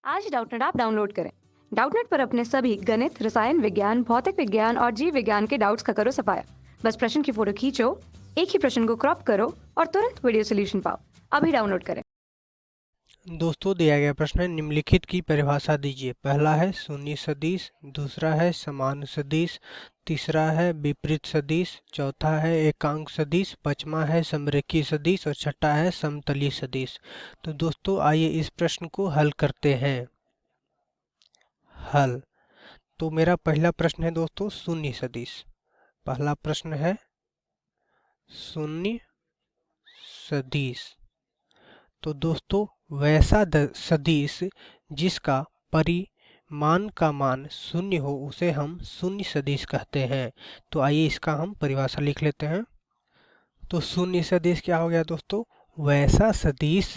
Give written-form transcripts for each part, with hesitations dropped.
आज Doubtnut app download करें। Doubtnut पर अपने सभी गणित, रसायन विज्ञान, भौतिक विज्ञान और जीव विज्ञान के डाउट्स का करो सफाया। बस प्रश्न की फोटो खींचो, एक ही प्रश्न को क्रॉप करो और तुरंत वीडियो सोल्यूशन पाओ। अभी डाउनलोड करें। दोस्तों, दिया गया प्रश्न है, निम्नलिखित की परिभाषा दीजिए। पहला है शून्य सदिश, दूसरा है समान सदिश, तीसरा है विपरीत सदिश, चौथा है एकांक सदिश, पांचवा है समरेखी सदिश और छठा है समतलीय सदिश। तो दोस्तों आइए इस प्रश्न को हल करते हैं। हल। तो मेरा पहला प्रश्न है दोस्तों शून्य सदिश। पहला प्रश्न है शून्य सदिश। तो दोस्तों वैसा सदिश जिसका परिमाण का मान शून्य हो उसे हम शून्य सदिश कहते हैं। तो आइए इसका हम परिभाषा लिख लेते हैं। तो शून्य सदिश क्या हो गया दोस्तों? वैसा सदिश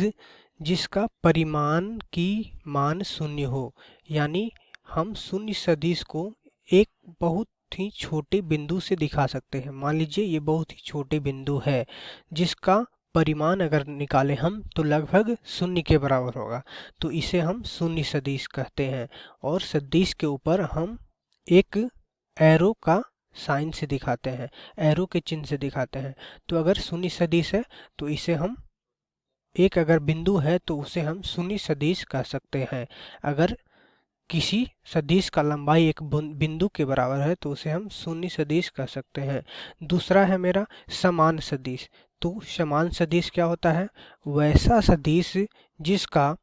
जिसका परिमाण की मान शून्य हो, यानी हम शून्य सदिश को एक बहुत ही छोटे बिंदु से दिखा सकते हैं। मान लीजिए ये बहुत ही छोटे बिंदु है जिसका परिमाण अगर निकालें हम तो लगभग शून्य के बराबर होगा, तो इसे हम शून्य सदिश कहते हैं। और सदिश के ऊपर हम एक एरो का साइन से दिखाते हैं, एरो के चिन्ह से दिखाते हैं। तो अगर शून्य सदिश है तो इसे हम एक अगर बिंदु है तो उसे हम शून्य सदिश कह सकते हैं। अगर किसी सदिश का लंबाई एक बिंदु के बराबर है तो उसे हम शून्य सदिश कह सकते हैं। दूसरा है मेरा समान सदिश। तो समान सदिश क्या होता है? वैसा सदिश जिसका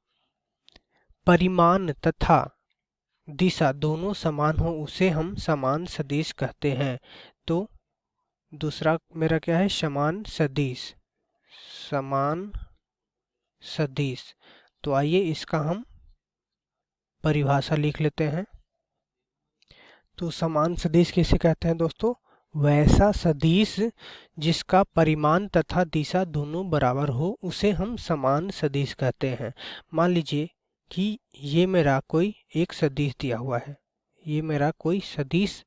परिमाण तथा दिशा दोनों समान हो उसे हम समान सदिश कहते हैं। तो दूसरा मेरा क्या है? समान सदिश। समान सदिश। तो आइए इसका हम परिभाषा लिख लेते हैं। तो समान सदिश किसे कहते हैं दोस्तों? वैसा सदिश जिसका परिमाण तथा दिशा दोनों बराबर हो उसे हम समान सदिश कहते हैं। मान लीजिए कि ये मेरा कोई एक सदिश दिया हुआ है, ये मेरा कोई सदिश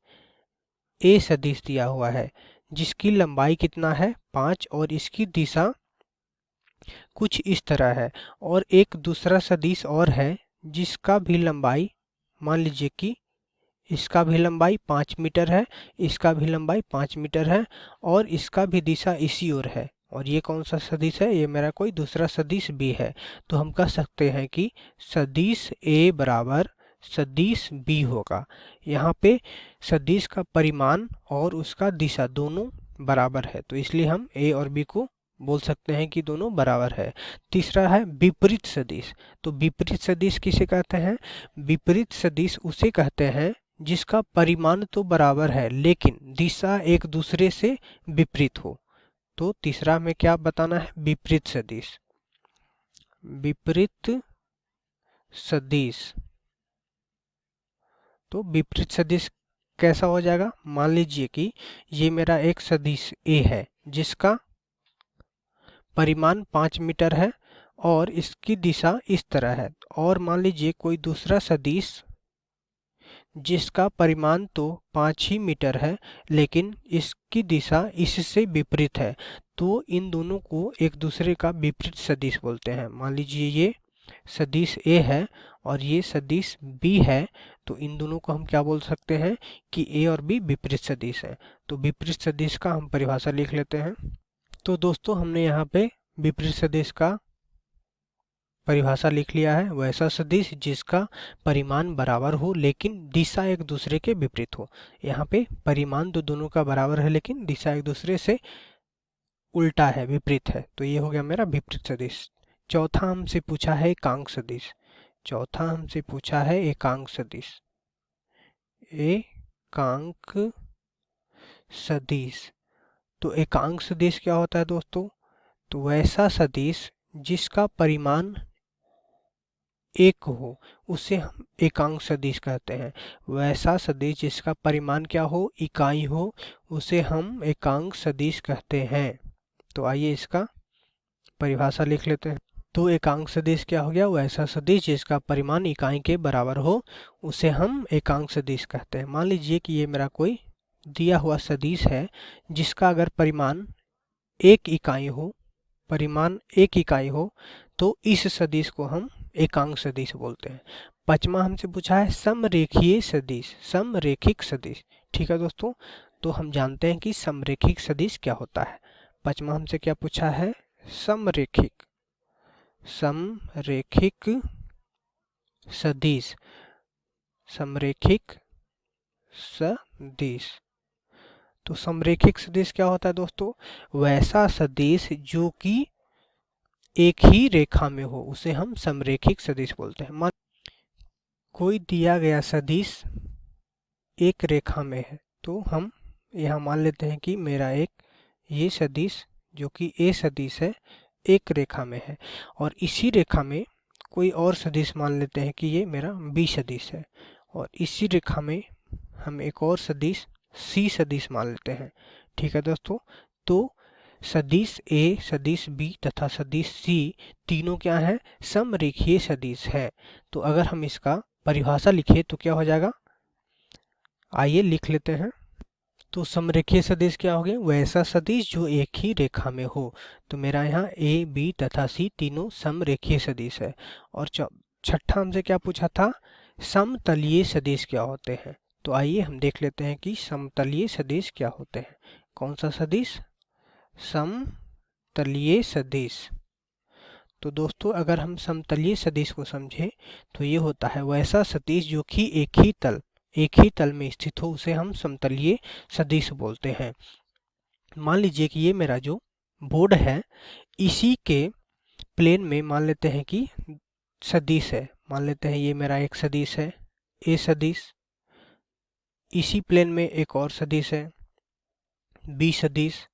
ए सदिश दिया हुआ है जिसकी लंबाई कितना है 5 और इसकी दिशा कुछ इस तरह है। और एक दूसरा सदिश और है जिसका भी लंबाई, मान लीजिए कि इसका भी लंबाई 5 मीटर है, इसका भी लंबाई 5 मीटर है और इसका भी दिशा इसी ओर है। और ये कौन सा सदिश है? ये मेरा कोई दूसरा सदिश भी है। तो हम कह सकते हैं कि सदिश ए बराबर सदिश बी होगा। यहाँ पे सदिश का परिमाण और उसका दिशा दोनों बराबर है, तो इसलिए हम ए और बी को बोल सकते हैं कि दोनों बराबर है। तीसरा है विपरीत सदिश। तो विपरीत सदिश किसे कहते हैं? विपरीत सदिश उसे कहते हैं जिसका परिमाण तो बराबर है लेकिन दिशा एक दूसरे से विपरीत हो। तो तीसरा में क्या बताना है? विपरीत सदिश। विपरीत सदिश। तो विपरीत सदिश कैसा हो जाएगा? मान लीजिए कि ये मेरा एक सदिश ए है जिसका परिमाण 5 मीटर है और इसकी दिशा इस तरह है। और मान लीजिए कोई दूसरा सदिश जिसका परिमाण तो 5 ही मीटर है लेकिन इसकी दिशा इससे विपरीत है। तो इन दोनों को एक दूसरे का विपरीत सदिश बोलते हैं। मान लीजिए ये सदिश ए है और ये सदिश बी है, तो इन दोनों को हम क्या बोल सकते हैं कि ए और बी विपरीत सदिश है। तो विपरीत सदिश का हम परिभाषा लिख लेते हैं। तो दोस्तों हमने यहाँ पे विपरीत सदिश का परिभाषा लिख लिया है। वैसा सदिश जिसका परिमाण बराबर हो लेकिन दिशा एक दूसरे के विपरीत हो। यहाँ पे परिमाण तो दोनों का बराबर है लेकिन दिशा एक दूसरे से उल्टा है, विपरीत है। तो ये हो गया मेरा विपरीत सदिश। चौथा हमसे पूछा है एकांक सदिश। चौथा हमसे पूछा है एकांक सदिश। एकांक सदिश। तो एकांक सदिश क्या होता है दोस्तों? तो वैसा सदिश जिसका परिमाण एक हो उसे हम एकांक सदिश कहते हैं। वैसा सदिश जिसका परिमाण क्या हो? इकाई हो, उसे हम एकांक सदिश कहते हैं। तो आइए इसका परिभाषा लिख लेते हैं। तो एकांक सदिश क्या हो गया? वैसा सदिश जिसका परिमाण इकाई के बराबर हो उसे हम एकांक सदिश कहते हैं। मान लीजिए कि ये मेरा कोई दिया हुआ सदिश है जिसका अगर परिमाण एक इकाई हो, परिमाण एक इकाई हो, तो इस सदिश को हम एकांक सदिश बोलते हैं। पांचवा हमसे पूछा है समरेखीय सदिश, समरेखिक सदिश। ठीक है दोस्तों, तो हम जानते हैं कि समरेखिक सदिश क्या होता है। पांचवा हमसे क्या पूछा है, समरेखिक, समरेखिक सदिश, समरेखिक सदिश। तो समरेखिक सदिश क्या होता है दोस्तों, वैसा सदिश जो कि एक ही रेखा में हो उसे हम समरेखिक सदिश बोलते हैं। मान कोई दिया गया सदिश एक रेखा में है, तो हम यहाँ मान लेते हैं कि मेरा एक ये सदिश जो कि ए सदिश है एक रेखा में है, और इसी रेखा में कोई और सदिश मान लेते हैं कि ये मेरा बी सदिश है, और इसी रेखा में हम एक और सदिश सी सदिश मान लेते हैं। ठीक है दोस्तों, तो सदिश ए, सदिश बी तथा सदिश सी तीनों क्या हैं, समरेखीय सदिश है। तो अगर हम इसका परिभाषा लिखें तो क्या हो जाएगा, आइए लिख लेते हैं। तो समरेखीय सदिश क्या हो गया, वैसा सदिश जो एक ही रेखा में हो। तो मेरा यहाँ ए, बी तथा सी तीनों समरेखीय सदिश है। और छठा हमसे क्या पूछा था, समतलीय सदिश क्या होते हैं। तो आइए हम देख लेते हैं कि समतलीय सदिश क्या होते हैं। कौन सा सदिश, समतलीय सदिश। तो दोस्तों अगर हम समतलीय सदिश को समझें तो ये होता है वैसा सदिश जो कि एक ही तल में स्थित हो, उसे हम समतलीय सदिश बोलते हैं। मान लीजिए कि ये मेरा जो बोर्ड है, इसी के प्लेन में मान लेते हैं कि सदिश है। मान लेते हैं ये मेरा एक सदिश है ए सदिश, इसी प्लेन में एक और सदिश है बी सदिश,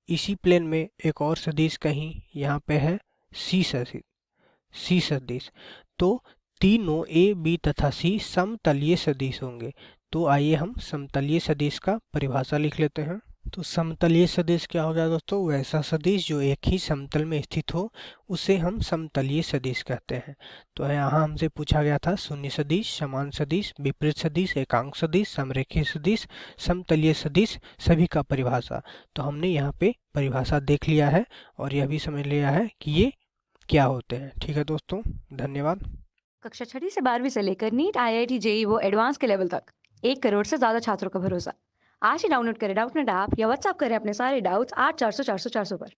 इसी प्लेन में एक और सदिश कहीं यहाँ पे है सी सदिश। तो तीनों ए, बी तथा सी समतलीय सदिश होंगे। तो आइए हम समतलीय सदिश का परिभाषा लिख लेते हैं। तो समतलीय सदिश क्या हो गया दोस्तों, वैसा सदिश जो एक ही समतल में स्थित हो उसे हम समतलीय सदिश कहते हैं। तो यहाँ हमसे पूछा गया था शून्य सदिश, समान सदिश, विपरीत सदिश, एकांक सदिश, समरेखीय सदिश, समतलीय सदिश सभी का परिभाषा। तो हमने यहाँ पे परिभाषा देख लिया है और यह भी समझ लिया है कि ये क्या होते हैं। ठीक है दोस्तों, धन्यवाद। कक्षा 6वीं से 12वीं से लेकर नीट, IIT, जेईई वो एडवांस के लेवल तक 1 करोड़ से ज्यादा छात्रों का भरोसा। आज ही डाउनलोड करें डाउटनेट ऐप या व्हाट्सएप करें अपने सारे डाउट्स 8400 400 400 पर।